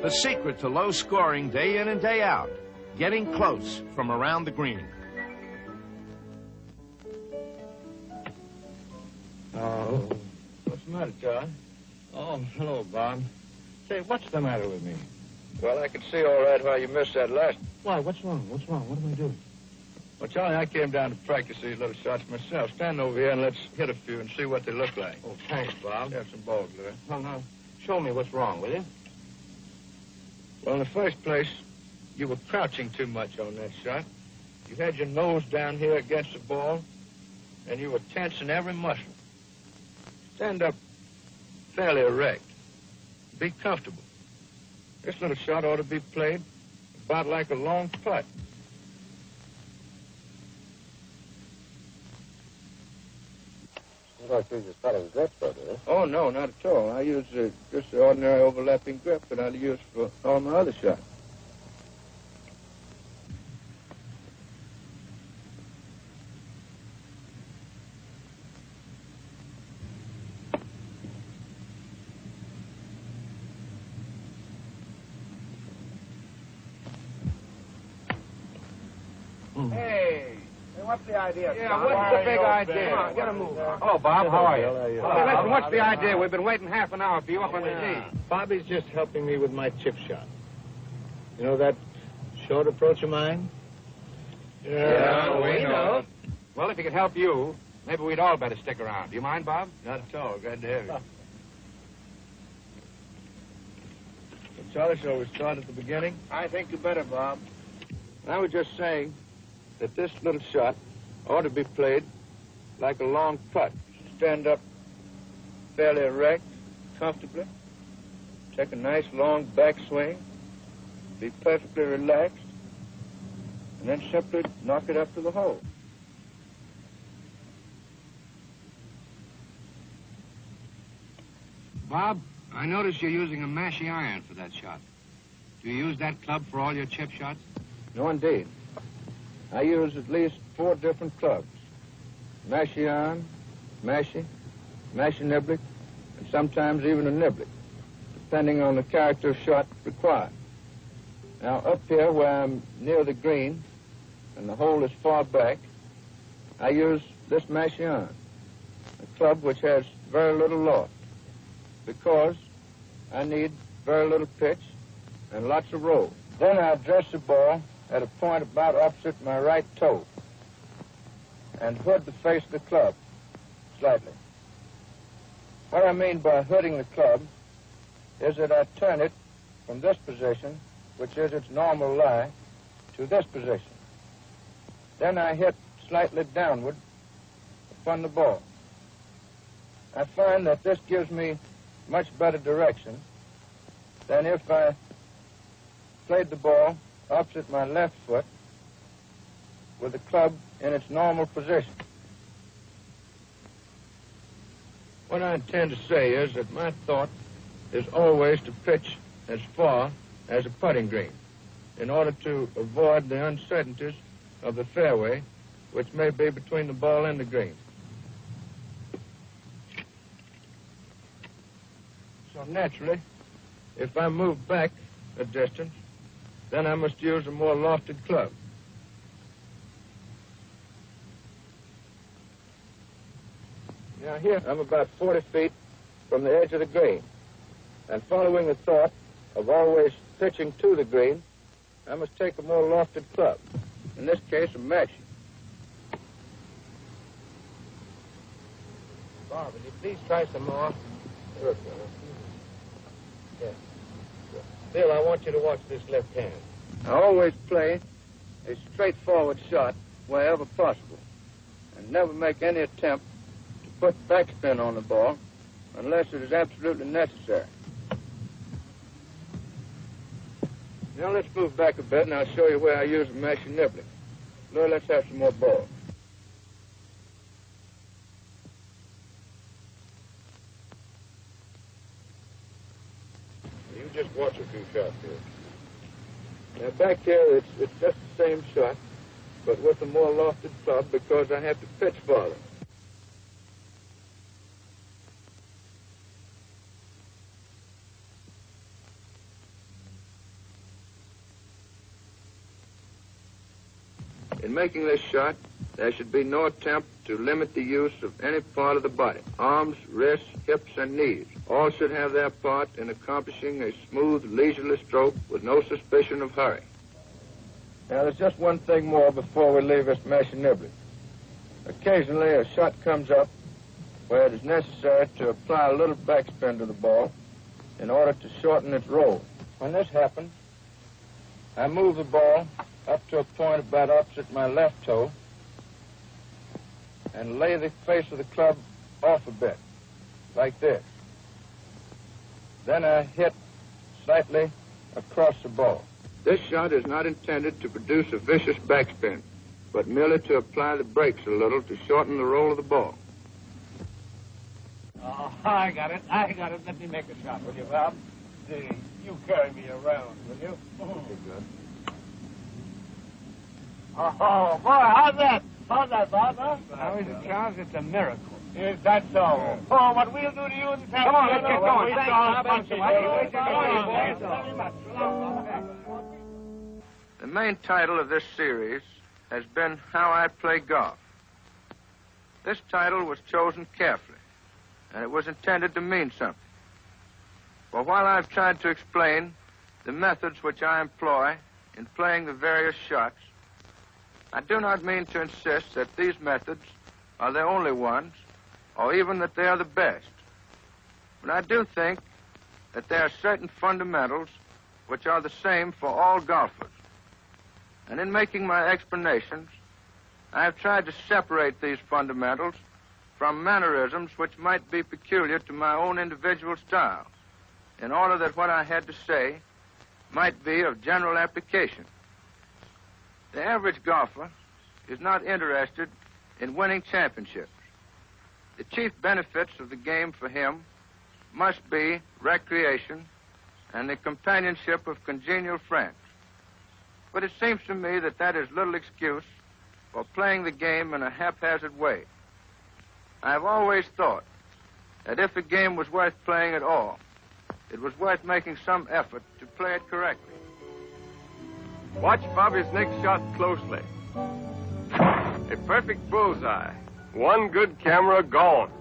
The secret to low scoring day in and day out, getting close from around the green. Oh, what's the matter, John? Oh, hello, Bob. Say, what's the matter with me? Well, I can see all right why you missed that last. Why, what's wrong? What's wrong? What am I doing? Well, Charlie, I came down to practice these little shots myself. Stand over here and let's hit a few and see what they look like. Oh, thanks, Bob. Have some balls, Louis. Well, now, show me what's wrong, will you? Well, in the first place, you were crouching too much on that shot. You had your nose down here against the ball, and you were tensing every muscle. Stand up fairly erect. Be comfortable. This little shot ought to be played about like a long putt. You don't use your putting grip, though, do you? Oh, no, not at all. I use just the ordinary overlapping grip that I use for all my other shots. Hey, what's the idea? Yeah, what's the big idea? Come on, get a move. Hello, Bob. How are you? Hey, listen, what's the idea? We've been waiting half an hour for you up on the tee. Bobby's just helping me with my chip shot. You know that short approach of mine? Yeah, we know. Well, if he could help you, maybe we'd all better stick around. Do you mind, Bob? Not at all. Glad to have you. Charlie, shall we start at the beginning? I think you better, Bob. I was just saying that this little shot ought to be played like a long putt. Stand up fairly erect, comfortably. Take a nice long backswing. Be perfectly relaxed. And then simply knock it up to the hole. Bob, I notice you're using a mashie iron for that shot. Do you use that club for all your chip shots? No, indeed. I use at least 4 different clubs. Mashie iron, mashie niblick, and sometimes even a niblick, depending on the character of shot required. Now, up here where I'm near the green, and the hole is far back, I use this mashie iron, a club which has very little loft, because I need very little pitch and lots of roll. Then I address the ball at a point about opposite my right toe and hood the face of the club slightly. What I mean by hooding the club is that I turn it from this position, which is its normal lie, to this position. Then I hit slightly downward upon the ball. I find that this gives me much better direction than if I played the ball opposite my left foot with the club in its normal position. What I intend to say is that my thought is always to pitch as far as a putting green in order to avoid the uncertainties of the fairway, which may be between the ball and the green. So naturally, if I move back a distance, then I must use a more lofted club. Now here, I'm about 40 feet from the edge of the green. And following the thought of always pitching to the green, I must take a more lofted club. In this case, a mashie. Bob, will you please try some more? Sure, Bill. Yeah. Bill, I want you to watch this left hand. I always play a straightforward shot wherever possible, and never make any attempt to put backspin on the ball unless it is absolutely necessary. Now let's move back a bit, and I'll show you where I use a mashie niblick. Louis, let's have some more balls. You just watch a few shots here. Now back here, it's just the same shot, but with a more lofted club because I have to pitch farther. In making this shot, there should be no attempt to limit the use of any part of the body. Arms, wrists, hips, and knees all should have their part in accomplishing a smooth, leisurely stroke with no suspicion of hurry. Now, there's just one thing more before we leave this Massey Niblick. Occasionally, a shot comes up where it is necessary to apply a little backspin to the ball in order to shorten its roll. When this happens, I move the ball up to a point about opposite my left toe and lay the face of the club off a bit, like this. Then I hit slightly across the ball. This shot is not intended to produce a vicious backspin, but merely to apply the brakes a little to shorten the roll of the ball. Oh, I got it. Let me make a shot, will you, Bob? Say, you carry me around, will you? Good. Oh, boy, how's that? How's that, Bob, huh? How is it, Charles? It's a miracle. Is that so? Oh, what we'll do to you in the Come on, let's get going. The main title of this series has been How I Play Golf. This title was chosen carefully, and it was intended to mean something. For while I've tried to explain the methods which I employ in playing the various shots, I do not mean to insist that these methods are the only ones, or even that they are the best. But I do think that there are certain fundamentals which are the same for all golfers. And in making my explanations, I have tried to separate these fundamentals from mannerisms which might be peculiar to my own individual style, in order that what I had to say might be of general application. The average golfer is not interested in winning championships. The chief benefits of the game for him must be recreation and the companionship of congenial friends. But it seems to me that that is little excuse for playing the game in a haphazard way. I have always thought that if a game was worth playing at all, it was worth making some effort to play it correctly. Watch Bobby's next shot closely. A perfect bullseye. One good camera gone.